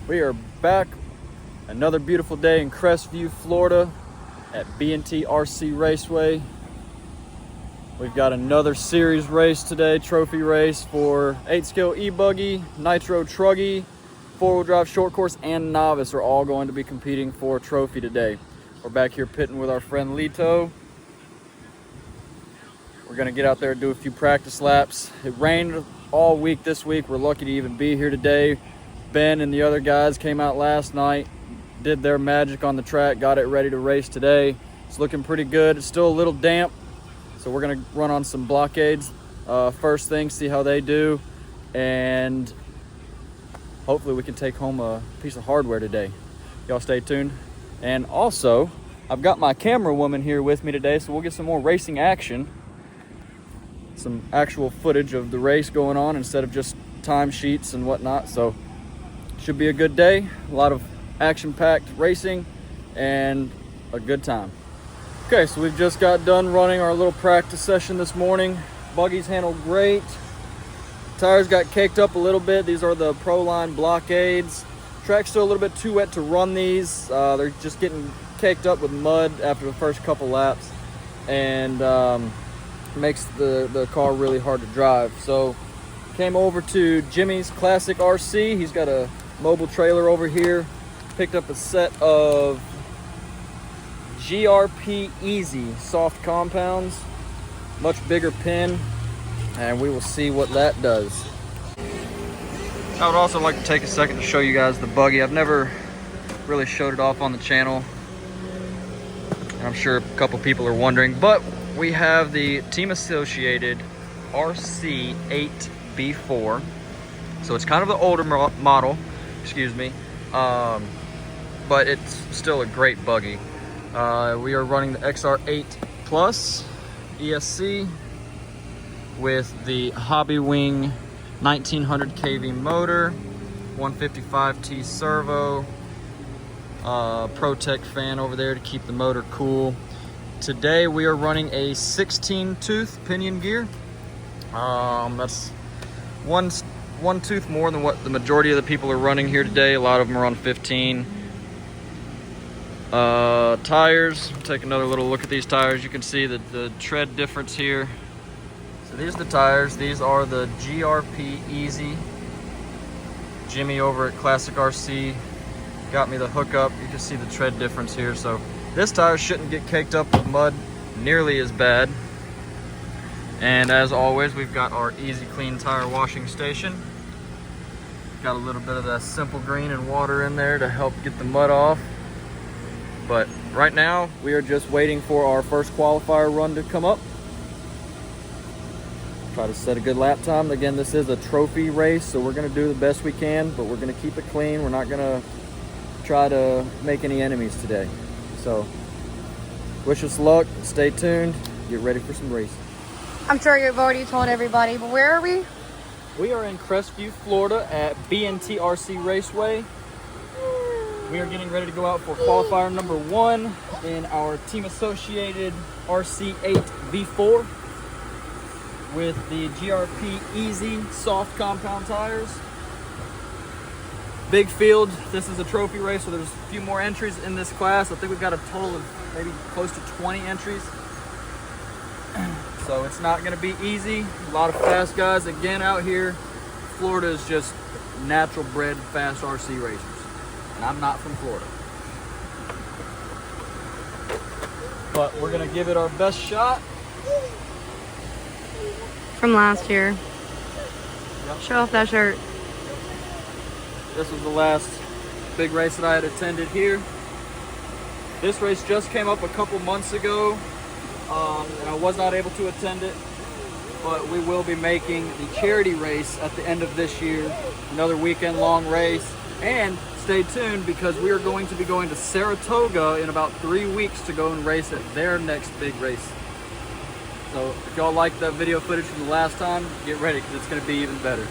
We are back, another beautiful day in Crestview, Florida at B&T RC Raceway. We've got another series race today, trophy race for 8-scale e-buggy, nitro truggy, 4-wheel drive short course, and novice are all going to be competing for a trophy today. We're back here pitting with our friend Lito. We're gonna get out there and do a few practice laps. It rained all week this week. We're lucky to even be here today. Ben and the other guys came out last night, did their magic on the track, got it ready to race today. It's looking pretty good. It's still a little damp, so we're gonna run on some blockades first thing, see how they do, and hopefully we can take home a piece of hardware today. Y'all stay tuned. And also, I've got my camera woman here with me today, so we'll get some more racing action, some actual footage of the race going on instead of just timesheets and whatnot. So should be a good day, a lot of action-packed racing and a good time. Okay, so we've just got done running our little practice session this morning. Buggies handled great. Tires got caked up a little bit. These are the Proline blockades. Track's still a little bit too wet to run these. They're just getting caked up with mud after the first couple laps, and makes the car really hard to drive. So came over to Jimmy's Classic RC. He's got a mobile trailer over here. Picked up a set of GRP Easy soft compounds, much bigger pin, and we will see what that does. I would also like to take a second to show you guys the buggy. I've never really showed it off on the channel, and I'm sure a couple people are wondering, but we have the Team Associated RC8 B4. So it's kind of the older model, excuse me, but it's still a great buggy. We are running the XR8 Plus ESC with the Hobby Wing 1900 kV motor, 155T servo, Protect fan over there to keep the motor cool. Today we are running a 16-tooth pinion gear. That's one tooth more than what the majority of the people are running here today. A lot of them are on 15. Tires, take another little look at these tires. You can see the tread difference here. So these are the tires. These are the GRP Easy. Jimmy over at Classic RC got me the hookup. You can see the tread difference here. So this tire shouldn't get caked up with mud nearly as bad. And as always, we've got our Easy Clean tire washing station. Got a little bit of that Simple Green and water in there to help get the mud off. But right now, we are just waiting for our first qualifier run to come up. Try to set a good lap time. Again, this is a trophy race, so we're gonna do the best we can, but we're gonna keep it clean. We're not gonna try to make any enemies today. So wish us luck, stay tuned, get ready for some racing. I'm sure you've already told everybody, but where are we? We are in Crestview, Florida at B&T RC Raceway. We are getting ready to go out for qualifier number 1 in our Team Associated RC8 V4 with the GRP Easy soft compound tires. Big field. This is a trophy race, so there's a few more entries in this class. I think we've got a total of maybe close to 20 entries. So it's not going to be easy. A lot of fast guys again out here. Florida is just natural bred fast RC racers, and I'm not from Florida. But we're going to give it our best shot. From last year. Yep. Show off that shirt. This was the last big race that I had attended here. This race just came up a couple months ago, and I was not able to attend it, but we will be making the charity race at the end of this year, another weekend long race. And stay tuned, because we are going to be going to Saratoga in about 3 weeks to go and race at their next big race. So if y'all liked that video footage from the last time, get ready, because it's going to be even better.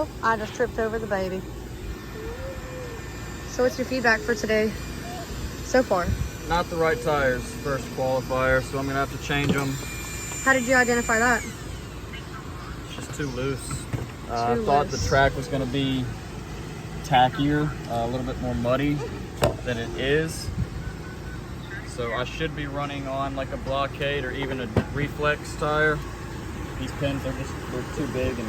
Oh, I just tripped over the baby. So what's your feedback for today so far? Not the right tires, first qualifier, so I'm gonna have to change them. How did you identify that? It's just too loose. I thought the track was gonna be tackier, a little bit more muddy than it is. So I should be running on like a blockade or even a reflex tire. These pins are they're too big and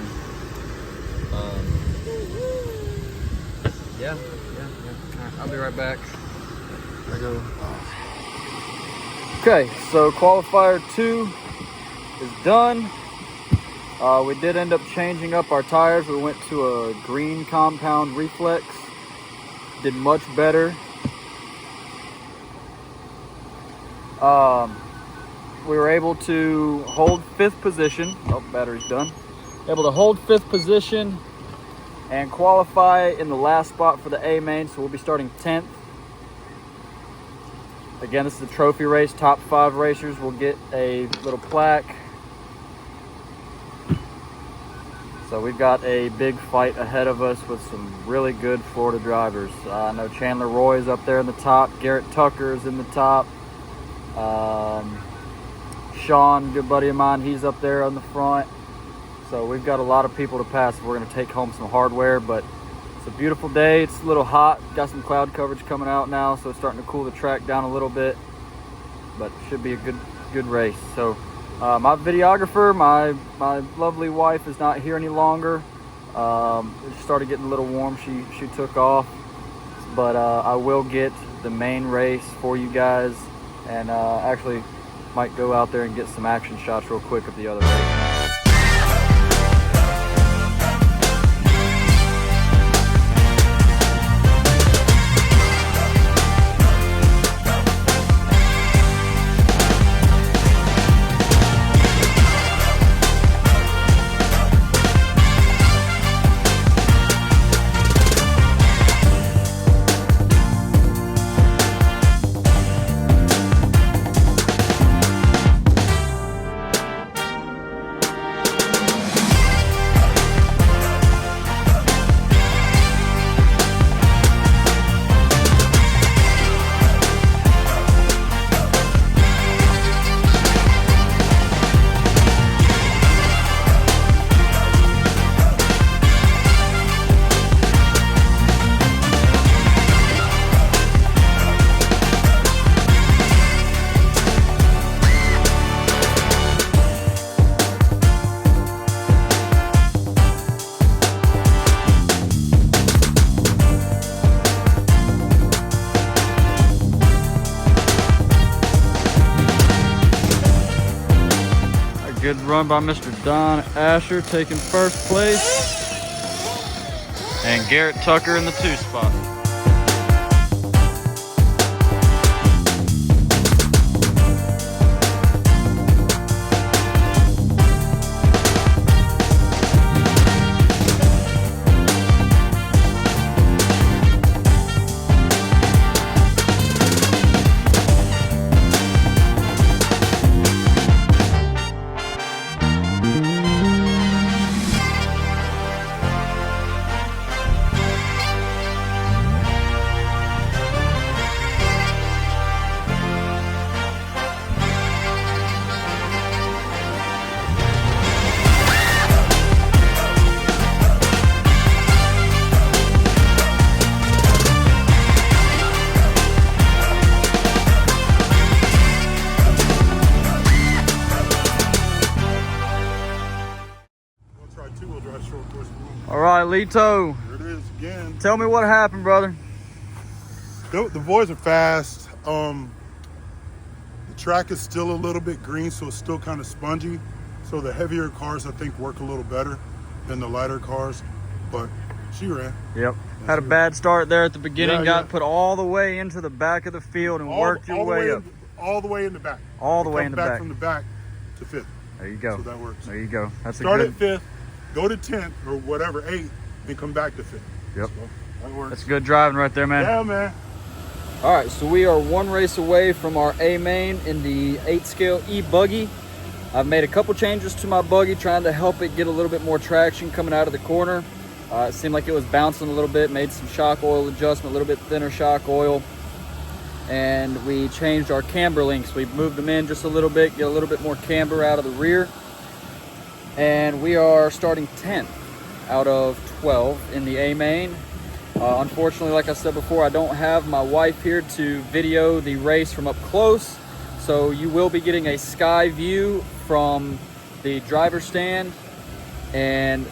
yeah. Right, I'll be right back. I go. Okay, so qualifier 2 is done. We did end up changing up our tires. We went to a green compound reflex. Did much better. We were able to hold 5th position. Oh, battery's done. Able to hold 5th position and qualify in the last spot for the A main. So we'll be starting 10th. Again, this is a trophy race. Top 5 racers will get a little plaque. So we've got a big fight ahead of us with some really good Florida drivers. I know Chandler Roy is up there in the top. Garrett Tucker is in the top. Sean, good buddy of mine, he's up there on the front. So we've got a lot of people to pass if we're going to take home some hardware. But it's a beautiful day. It's a little hot. Got some cloud coverage coming out now, so it's starting to cool the track down a little bit. But it should be a good race. So my videographer, my lovely wife, is not here any longer. It started getting a little warm. She took off. But I will get the main race for you guys, and actually might go out there and get some action shots real quick of the other race. Good run by Mr. Don Asher, taking first place. And Garrett Tucker in the 2 spot. All right, Lito. There it is again. Tell me what happened, brother. The boys are fast. The track is still a little bit green, so it's still kind of spongy. So the heavier cars, I think, work a little better than the lighter cars. But she ran. Yep. Had a bad start there at the beginning. Got put all the way into the back of the field and worked your way up. All the way in the back. All the way in the back. From the back to 5th. There you go. So that works. There you go. That's Start a good. at 5th, go to 10th or whatever, 8th, and come back to 5th. Yep. So that works. That's good driving right there, man. Yeah, man. All right, so we are one race away from our A main in the 8 scale E buggy. I've made a couple changes to my buggy, trying to help it get a little bit more traction coming out of the corner. It seemed like it was bouncing a little bit, made some shock oil adjustment, a little bit thinner shock oil. And we changed our camber links. We moved them in just a little bit, get a little bit more camber out of the rear. And we are starting 10th out of 12 in the A main. Unfortunately, like I said before, I don't have my wife here to video the race from up close. So you will be getting a sky view from the driver's stand. And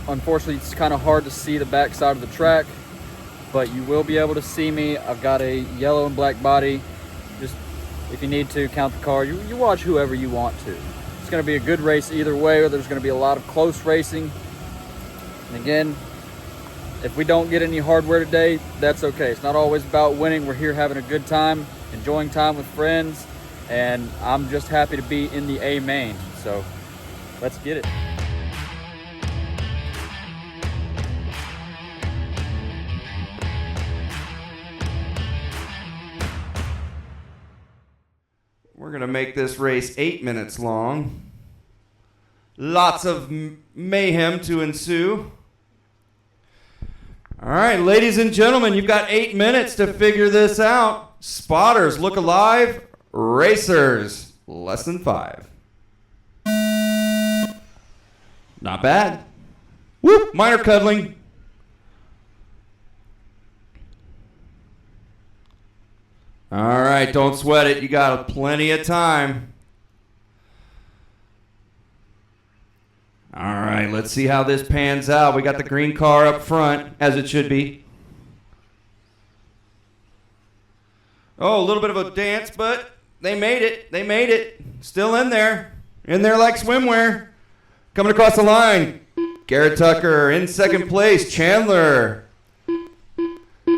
unfortunately, it's kind of hard to see the back side of the track, but you will be able to see me. I've got a yellow and black body. Just if you need to count the car, you watch whoever you want to. It's going to be a good race either way, or there's going to be a lot of close racing. And again, if we don't get any hardware today, that's okay. It's not always about winning. We're here having a good time, enjoying time with friends, and I'm just happy to be in the A main. So let's get it. We're going to make this race 8 minutes long. Lots of mayhem to ensue. All right, ladies and gentlemen, you've got 8 minutes to figure this out. Spotters, look alive. Racers, less than 5. Not bad. Whoop, minor cuddling. All right, don't sweat it. You got plenty of time. All right, let's see how this pans out. We got the green car up front, as it should be. Oh, a little bit of a dance, but they made it. They made it. Still in there. In there like swimwear. Coming across the line. Garrett Tucker in second place. Chandler.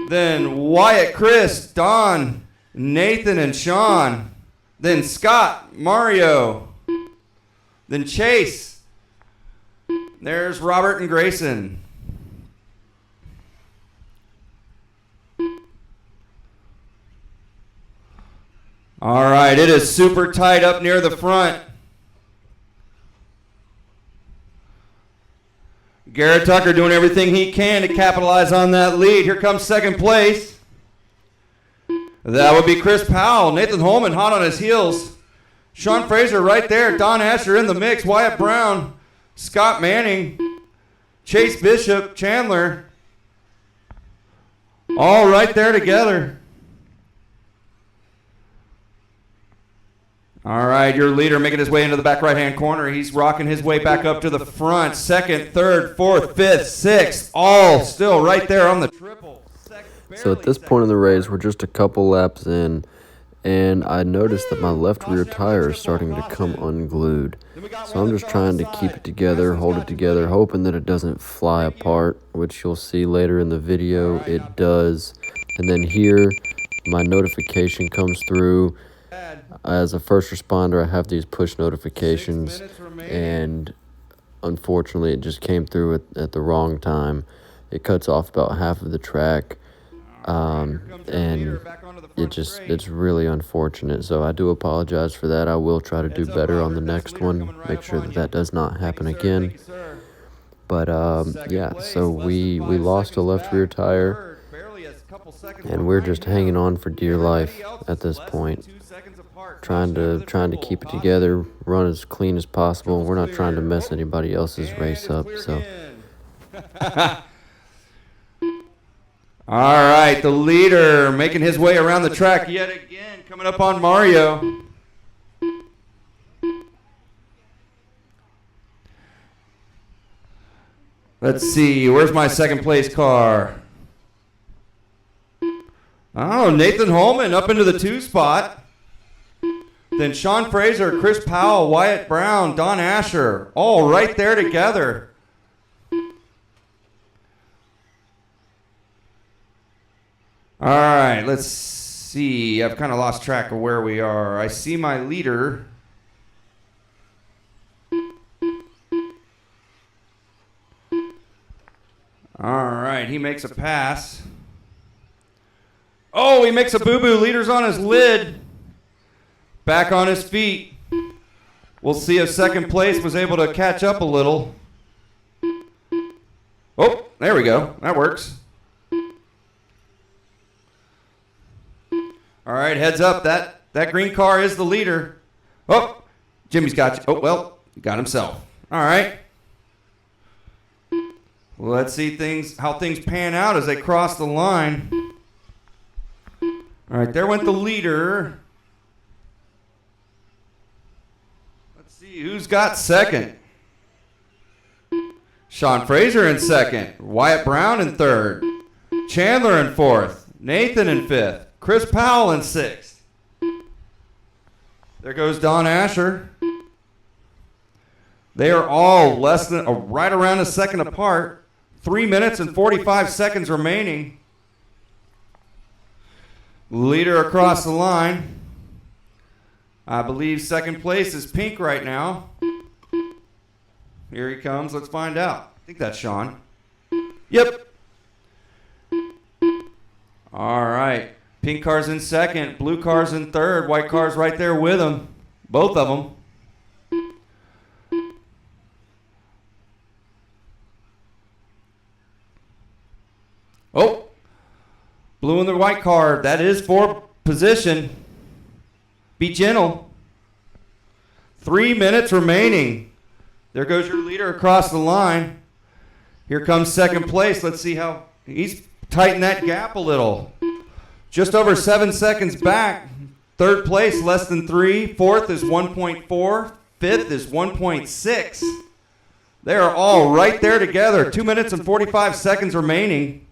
Then Wyatt, Chris, Don, Nathan, and Sean. Then Scott, Mario. Then Chase. There's Robert and Grayson. All right, it is super tight up near the front. Garrett Tucker doing everything he can to capitalize on that lead. Here comes second place. That would be Chris Powell. Nathan Holman hot on his heels. Sean Fraser right there. Don Asher in the mix. Wyatt Brown. Scott Manning. Chase Bishop. Chandler. All right there together. All right, your leader making his way into the back right-hand corner. He's rocking his way back up to the front. Second, third, fourth, fifth, sixth, all still right there on the triple. So at this point in the race, we're just a couple laps in, and I noticed that my left rear tire is starting to come unglued. So I'm just trying to keep it together, hold it together, hoping that it doesn't fly apart, which you'll see later in the video. It does. And then here, my notification comes through. As a first responder, I have these push notifications, and unfortunately it just came through at the wrong time. It cuts off about half of the track, and it's really unfortunate. So I do apologize for that. I will try to do better on the next one, make sure that does not happen again. But yeah, so we lost a left rear tire, and we're just hanging on for dear life at this point. Trying to keep it together, run as clean as possible. We're not trying to mess anybody else's race up. So, all right, the leader making his way around the track yet again, coming up on Mario. Let's see, where's my second place car? Oh, Nathan Holman up into the 2 spot. Then Sean Fraser, Chris Powell, Wyatt Brown, Don Asher, all right there together. All right, let's see. I've kind of lost track of where we are. I see my leader. All right, he makes a pass. Oh, he makes a boo-boo. Leader's on his lid. Back on his feet. We'll see if second place was able to catch up a little. Oh, there we go. That works. All right, heads up. That green car is the leader. Oh, Jimmy's got you. Oh, well, he got himself. All right. Well, let's see how things pan out as they cross the line. All right, there went the leader. Let's see who's got second. Sean Fraser in second. Wyatt Brown in third. Chandler in fourth. Nathan in fifth. Chris Powell in sixth. There goes Don Asher. They are all right around a second apart. 3 minutes and 45 seconds remaining. Leader across the line. I believe second place is pink right now. Here he comes. Let's find out. I think that's Sean. Yep. All right. Pink car's in second. Blue car's in third. White car's right there with him. Both of them. Oh. Blue and the white car. That is for position. Be gentle. 3 minutes remaining. There goes your leader across the line. Here comes second place. Let's see how he's tightened that gap a little. Just over 7 seconds back. Third place, less than 3. Fourth is 1.4. Fifth is 1.6. They are all right there together. 2 minutes and 45 seconds remaining.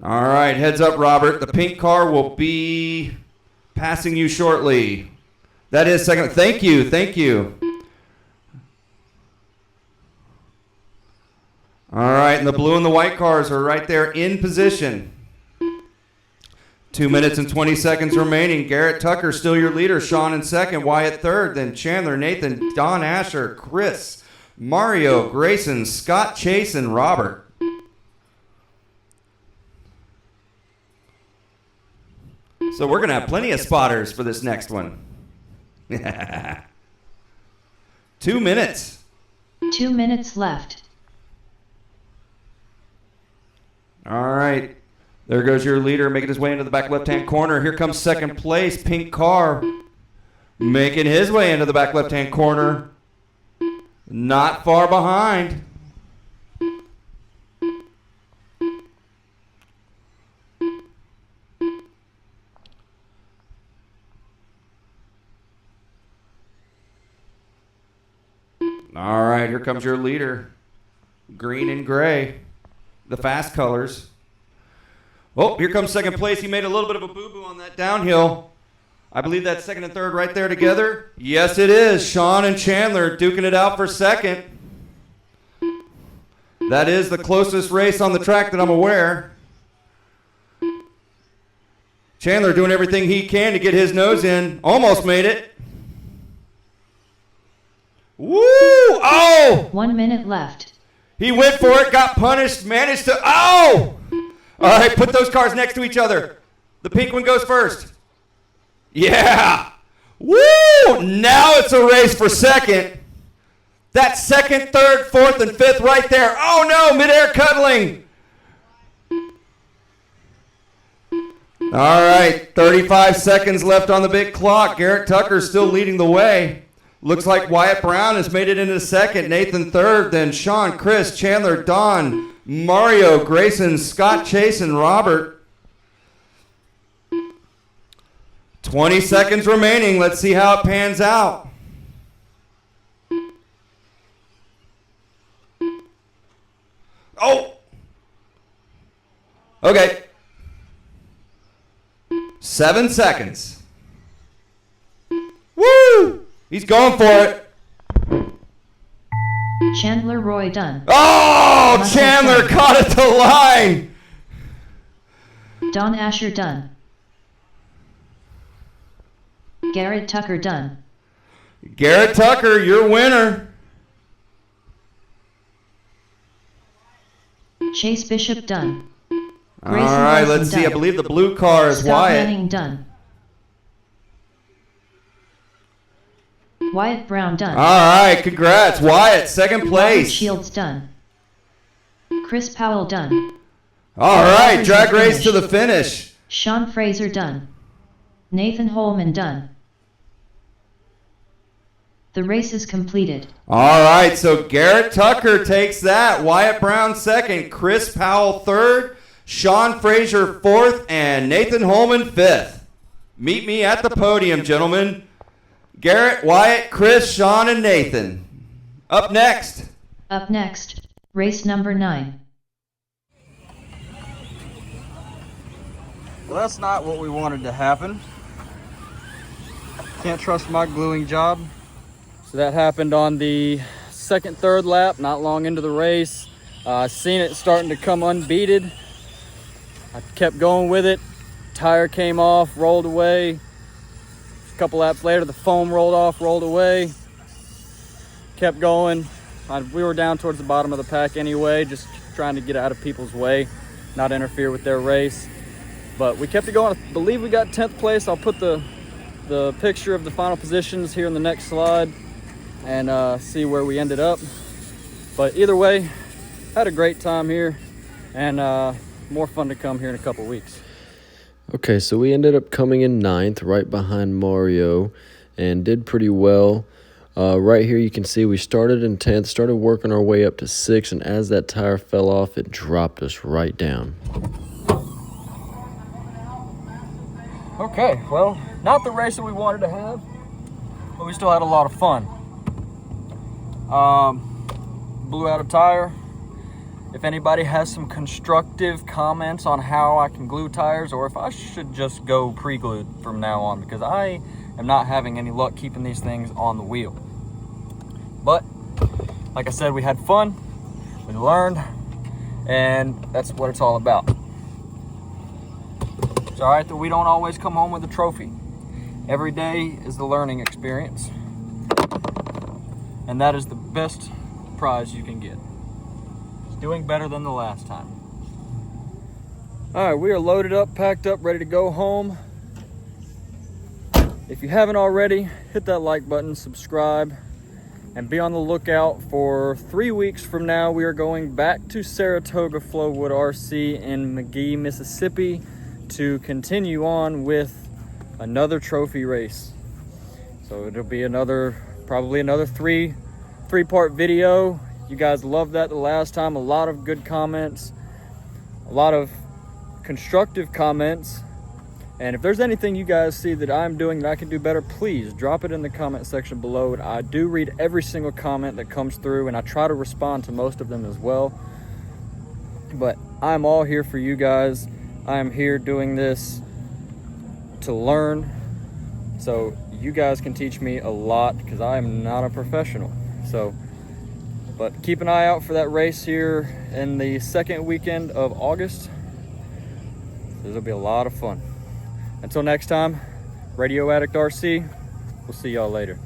All right, heads up, Robert. The pink car will be passing you shortly. That is second. Thank you. Thank you. All right, and the blue and the white cars are right there in position. 2 minutes and 20 seconds remaining. Garrett Tucker still your leader. Sean in second. Wyatt third. Then Chandler, Nathan, Don Asher, Chris, Mario, Grayson, Scott, Chase, and Robert. So we're going to have plenty of spotters for this next one. 2 minutes. 2 minutes left. All right. There goes your leader making his way into the back left-hand corner. Here comes second place, pink car, making his way into the back left-hand corner. Not far behind. All right, here comes your leader. Green and gray, the fast colors. Oh, here comes second place. He made a little bit of a boo-boo on that downhill. I believe that's second and third right there together. Yes, it is. Sean and Chandler duking it out for second. That is the closest race on the track that I'm aware. Chandler doing everything he can to get his nose in. Almost made it. Woo! Oh! 1 minute left. He went for it, got punished, managed to... Oh! All right, put those cars next to each other. The pink one goes first. Yeah! Woo! Now it's a race for second. That's second, third, fourth, and fifth right there. Oh, no, midair cuddling. All right, 35 seconds left on the big clock. Garrett Tucker's still leading the way. Looks like Wyatt Brown has made it into second. Nathan third, then Sean, Chris, Chandler, Don, Mario, Grayson, Scott, Chase, and Robert. 20 seconds remaining. Let's see how it pans out. Oh! Okay. 7 seconds. Woo! He's going for it. Chandler Roy Dunn. Oh! Chandler caught at the line. Don Asher Dunn. Garrett Tucker Dunn. Garrett Tucker, your winner. Chase Bishop Dunn. All right, let's see. I believe the blue car is Scott Wyatt. Manning Dunn. Wyatt Brown done. All right, congrats, Wyatt, second Robert place. Shields done. Chris Powell done. All right, drag race to the finish. Sean Fraser done. Nathan Holman done. The race is completed. All right, so Garrett Tucker takes that. Wyatt Brown second, Chris Powell third, Sean Fraser fourth, and Nathan Holman fifth. Meet me at the podium, gentlemen. Garrett, Wyatt, Chris, Sean, and Nathan. Up next. Up next, race number 9. Well, that's not what we wanted to happen. Can't trust my gluing job. So that happened on the second, third lap, not long into the race. Seen it starting to come unbeaten. I kept going with it. Tire came off, rolled away. A couple laps later, the foam rolled off, rolled away. Kept going. We were down towards the bottom of the pack anyway, just trying to get out of people's way, not interfere with their race. But we kept it going. I believe we got 10th place. I'll put the picture of the final positions here in the next slide and see where we ended up. But either way, had a great time here, and more fun to come here in a couple weeks. Okay, so we ended up coming in 9th, right behind Mario, and did pretty well. Right here you can see we started in 10th, started working our way up to 6th, and as that tire fell off, it dropped us right down. Okay, well, not the race that we wanted to have, but we still had a lot of fun. Blew out a tire. If anybody has some constructive comments on how I can glue tires, or if I should just go pre-glued from now on, because I am not having any luck keeping these things on the wheel. But like I said, we had fun, we learned, and that's what it's all about. It's all right that we don't always come home with a trophy. Every day is the learning experience, and that is the best prize you can get. It's doing better than the last time. All right, we are loaded up, packed up, ready to go home. If you haven't already, hit that like button, subscribe, and be on the lookout for 3 weeks from now. We are going back to Saratoga Flowwood RC in McGee, Mississippi, to continue on with another trophy race. So it'll be probably another three-part video. You guys loved that the last time. A lot of good comments, a lot of constructive comments. And if there's anything you guys see that I'm doing that I can do better, please drop it in the comment section below. I do read every single comment that comes through, and I try to respond to most of them as well. But I'm all here for you guys. I am here doing this to learn, so you guys can teach me a lot, because I am not a professional. But keep an eye out for that race here in the second weekend of August. This will be a lot of fun. Until next time, Radio Addict RC, we'll see y'all later.